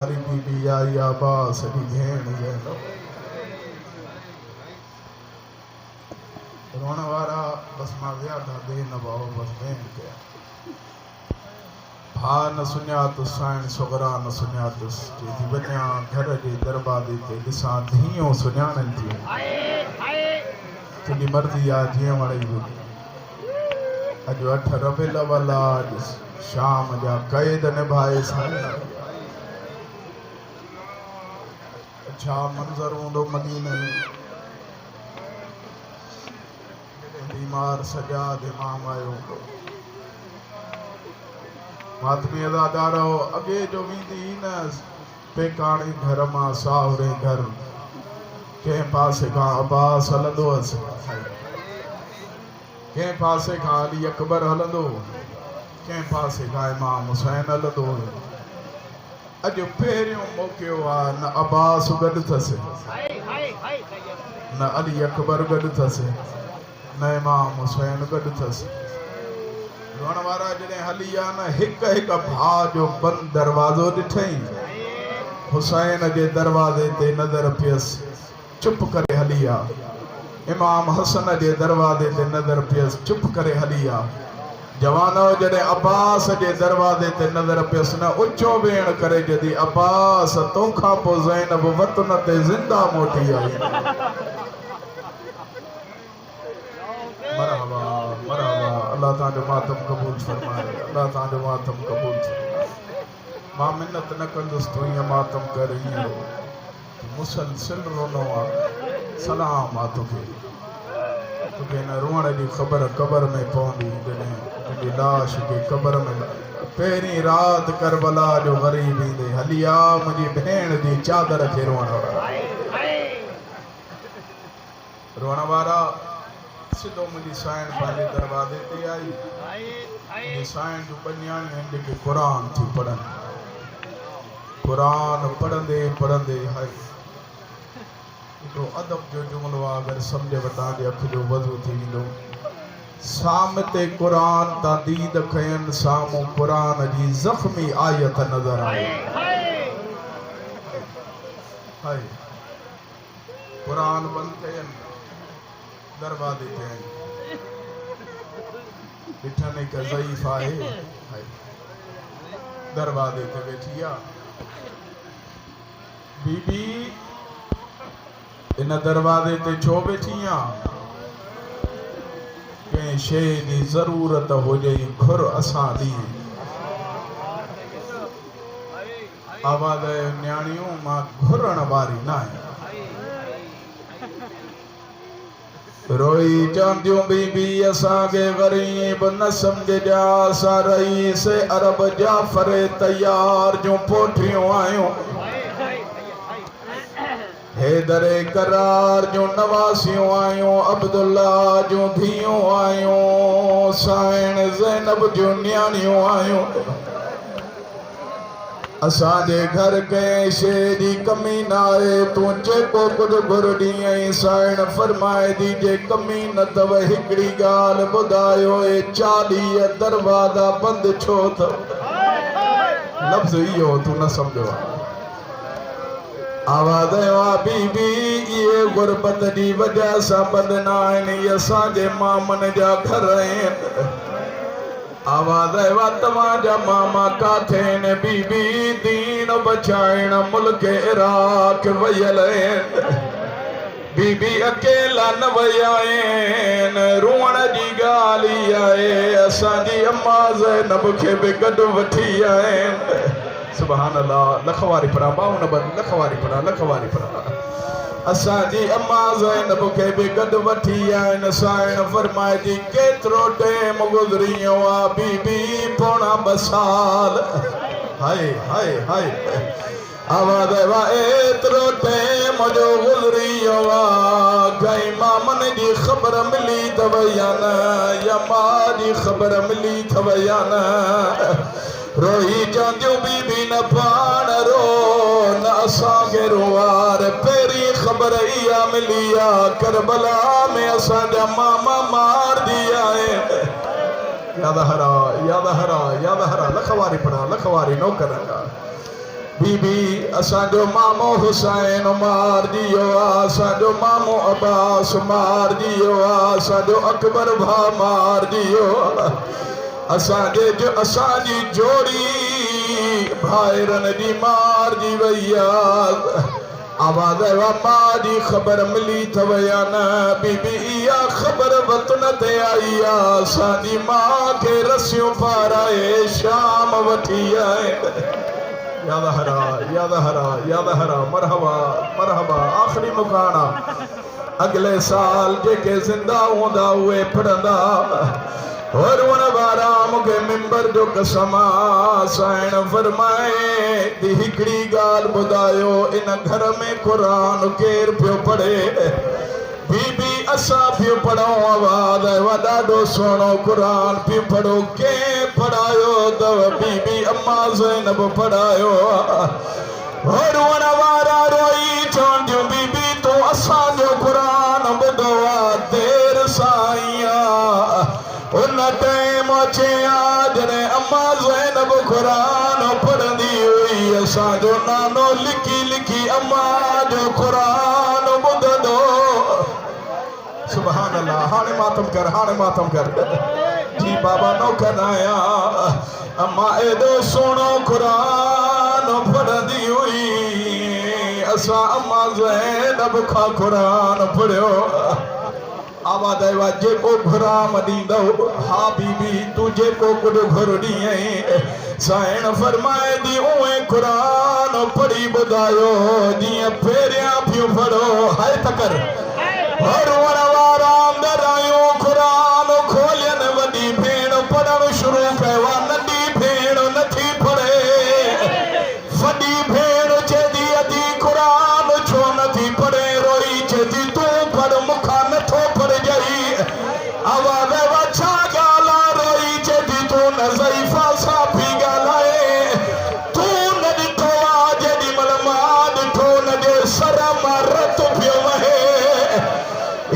बीबी आई आबा सड़ी भेण जैनो रोण वारा बस मां विया था दे न भाओ बस भेण कया भा न सुञातुसि साइण छोकरा न सुञातुसि चई वञा घर जे दरवाज़े ते ॾिसां धीअ सुञाणनि थियूं तुंहिंजी मर्ज़ी आहे जीअं वणे अॼु 8 रबियुल अव्वल आहे शाम जा क़ैद निभाए साईं छा मंज़र हूंदो मदीने बीमार सजाद इमाम आयो हूंदो मातमी अदादारो अॻे जो वेंदी न पेकाणी घर मां साहुरे घर कंहिं पासे खां अब्बास हलंदो हुअसि कंहिं पासे खां अली अकबर हलंदो कंहिं पासे खां इमाम हुसैन हलंदो हुयो अॼु पहिरियों मौक़ो आहे न अब्बास गॾु अथसि न अली अकबर गॾु अथसि न इमाम हुसैन गॾु अथसि रोअण वारा जॾहिं हली आहे न हिकु भाउ जो बंदि दरवाज़ो ॾिठई हुसैन जे दरवाज़े ते नज़र पियसि चुप करे हली आहे इमाम हसन जे दरवाज़े ते नज़र पियसि चुप करे हली आहे जवानो जॾहिं अब्बास जे दरवाज़े ते नज़र पियसि न उचो भेण करे जॾहिं अब्बास तोखां पोइ ज़ैनब वतन ते ज़िंदा मोटी आई मरहबा मरहबा अल्लाह तव्हांजो मातम क़बूल फरमाए अल्लाह तव्हांजो मातम क़बूल फरमाए मां मिन्नत न कंदुसि तूं ईअं मातम कर ईअं मुसलसिल रोनो आहे सलाम आहे तोखे हिन रोअण जी ख़बर क़बर में पवंदी जॾहिं तुंहिंजी लाश खे क़बर में पहिरीं राति करबला जो ग़रीब ईंदे हली आ मुंहिंजी भेण जी चादर खे रोअण वारा सिधो मुंहिंजी साइण पंहिंजे दरवाज़े ते आई मुंहिंजी साइण जूं ॿ न्याणियूं आहिनि जेके क़ुरान थी पढ़नि क़ुरान पढ़ंदे पढ़ंदे हाय हिकिड़ो अदब जो जुमिलो आहे अगरि सम्झ वटां जे अख जो वज़ू थी वेंदो सामते क़ुरान तां दीद खयनि साम्हूं क़ुरान जी ज़ख़्मी आयत नज़र आई हाय क़ुरान बंदि कयनि दरवाज़े ते आई ॾिठनि हिकु ज़ईफ़ आहे दरवाज़े ते वेठी आहे बीबी इन दरवाज़े ते छो वेठी आहे कंहिं शइ जी ज़रूरत हुजे घुर असां ॾी आवाज़ न्याणियूं मां घुरण वारी न आहियां रोई चवंदियूं बीबी असांखे ग़रीब न सम्झजा असां रईस अरब जाफ़र तयार जूं पोठियूं आहियूं हैदरे करार जो नवासियूं आहियूं अब्दुल्ला जूं धीअरूं आहियूं साइण ज़ैनब जूं न्याणियूं आहियूं असांजे घर कंहिं शइ जी कमी न आहे तूं जेको कुझु घुरड़ी ऐं साइण फरमाए थी जे कमी न अथव हिकिड़ी ॻाल्हि ॿुधायो 40 दरवाज़ा बंदि छो अथव लफ़्ज़ इहो तूं न सम्झो आवाज़ बीबी ये गुरबत जी वजह सां बंदि न आहिनि इहे असांजे मामन जा घर आहिनि आवाज़ तव्हांजा मामा काथे आहिनि बीबी दीन बचाइण मुल्क इराक वयल आहिनि बीबी अकेला न वया आहिनि रोअण जी ॻाल्हि आहे असांजी अम्मा ज़ैनब खे बि गॾु वठी आहिनि सुभान अल्लाह लखवारी पढ़ा बावन बंद लखवारी पढ़ा असांजी अम्मा ज़ैनब खे बि गॾु वठी आहिनि साइण फरमाए थी केतिरो टाइम गुज़री वियो आहे बीबी पौणा 2 साल हाय हाय हाय आवाज़ एतिरो टाइम जो गुज़री वियो आहे कई मामन जी ख़बर मिली अथव या न या मां जी ख़बर मिली अथव या न रोई चवंदियूं बीबी न पाण रो न असांखे रोवार पहिरीं ख़बर इहा मिली आहे करबला में असांजा मामा मार दी आहे याद हरा लखवारी पढ़ा लखवारी नौकर बीबी असांजो मामो हुसैन मार दियो असांजो मामो अब्बास मार दियो असांजो अकबर भा मार दियो असांजे जो असांजी जोड़ी भाइरन जी मार दी वई आवाज़ मां जी ख़बर मिली थव या न बीबी इहा ख़बर वतन ते आई असांजी मां खे रसियूं पाराए शाम वठी आए याद हरा याद हरा याद हरा मरहबा मरहबा आखिरी मुकाना अगले साल जेके जिंदा होंदा उहे पढ़ंदा और वन वारा मुखे मिंबर जो कसम साइण फरमाए दी हिकड़ी गाल बुधायो इन घर में कुरान केर पियो पढ़े बीबी असा पियो पढ़ो आवाज ॾाढो सुहिणो कुरान पियो पढ़ो के पढ़ायो तव बीबी अम्मा ज़ैनब पढ़ायो और वन वारा रोई चवंदियूं बीबी तूं असांजो कुरान ॿुधो देर साईं उन टाइम अचे जॾहिं अम्मा ज़ैनब कुरान पढ़ंदी हुई असांजो नानो लिखी लिखी अम्मा जो कुरान ॿुधंदो सुभान अल्लाह हाणे मातम कर जी बाबा नौकर आया अम्मा एॾो सुहिणो कुरान पढ़ंदी हुई असां अम्मा ज़ैनब खां कुरान पढ़ियो आवाज़ आयो जेको घुराम ॾींदो हा बीबी तूं जेको कुझु घुर ॾींहं साइण फरमाए दी उहे कुरान पढ़ी ॿुधायो जीअं पहिरियां पियो पढ़ो हाय तकर और वारा अंदर आयो कुरान खोलियन वॾी भेण पढ़ण शुरू कयो नंढी भेण नथी पढ़े वॾी भेण चेदी अधी कुरान छो नथी पढ़े रोई चेदी तूं पढ़ मूंखां नथो पढ़जई आवाज़ छा ॻाल्हि रोई चेदी तूं न ज़ईफ़ा सां पई ॻाल्हाए तूं न ॾिठो आहे जेॾी महिल मां ॾिठो हुनजे सर मां रत पियो वहे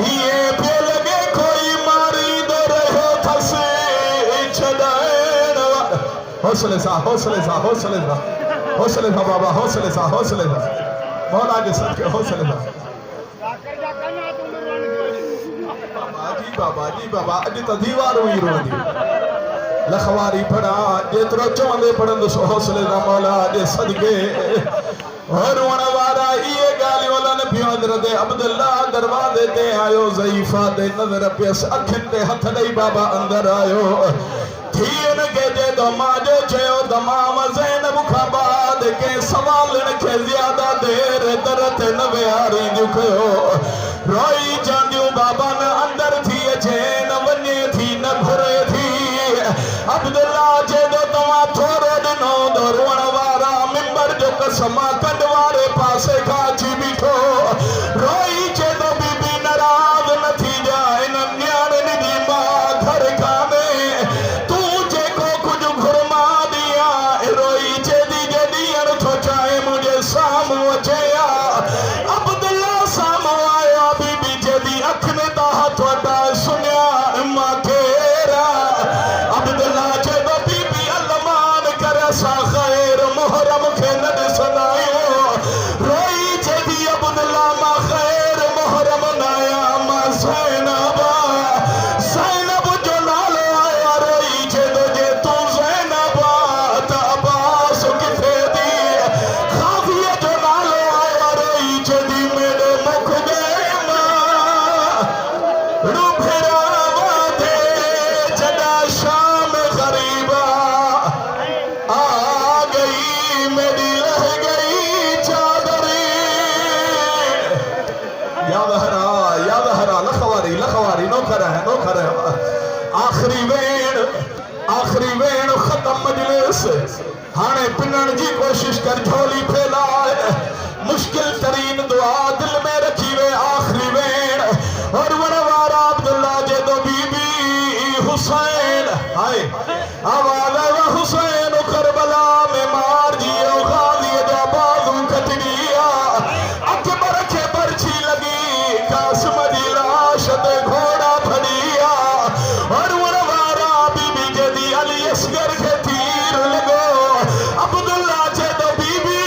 ये पियो लॻे कोई मारींदो रहियो अथसि छॾाइण हौसले सां हौसले सां हौसले सां हौसले सां बाबा हौसले सां मौला जे सदके हौसले सां बाबा जी बाबा अॼु त दीवारूं ई रोंदी लखवारी पढ़ा जेतिरो चवंदे पढ़ंदुसि हौसले सां मौला जे सदके और वारा ये गालियों लन पियो हज़रत अब्दुल्ला दरवाजे ते आयो ज़ईफ़ा दे नज़र पियस अखियुनि ते हथ ॾेई बाबा अंदर आयो थी उनखे जे तो मां जो चयो तमाम ज़ैनब खां बाद के सवालनि खे ज़्यादा देर दर ते न विहारींदियूं कयो रोई चवंदियूं बाबा न अंदर थी अचे न वञे थी न घुरे थी अब्दुल्ला जे तो तव्हां थोरो ॾिनो रोअण वारा मिंबर जो कसम कंड वारे पासे खां अची बीठो रोई चे तो बीबी नाराज़ न थी जा इन न्याणियुनि जी मां घर कान्हे तूं जेको कुझु घुरमा ॾिया रोई चे दी जे ॾियण थो चाहे मुंहिंजे साम्हूं अचे अब्दुल्ला साम्हूं आयो बीबी जे दी अखियुनि तां हथ वटाए सुञा मां केर अब्दुल्ला चे तो बीबी अलमान कर असां ख़ैर मुहर्रम खे न ॾिसंदा आहियूं रोई चेदी अब्दुल्ला मां ख़ैर मुहर्रम न आया मां ज़ैनब जो नालो आया रोई चेदो जे तूं ज़ैनब त अब्बास किथे दी ख़ाफ़ीअ जो नालो आया रोई चेदी मेरे मुख गए मां रुभरा वादे जॾा शाम ग़रीबा आ गई मेरी रह गई चादरी याद हरा लखवारी नौकर है आखिरी वेण खत्म मजलिस हाणे पिनण जी कोशिश कर झोली फैलाए मुश्किल तरीन दुआ दिल में रखी वे आखिरी वेण और वरवारा अब्दुल्ला जे दो बीबी हुसैन हाय आवाज़ हुसैन करबला में मार जियो गाज़ी जा बाजू कट गया अकबर के बरछी लगी कासिम जी लाश ते घोड़ा फड़िया और वरवारा बीबी जे दी अली असगर के तीर लगो अब्दुल्ला जे दो बीबी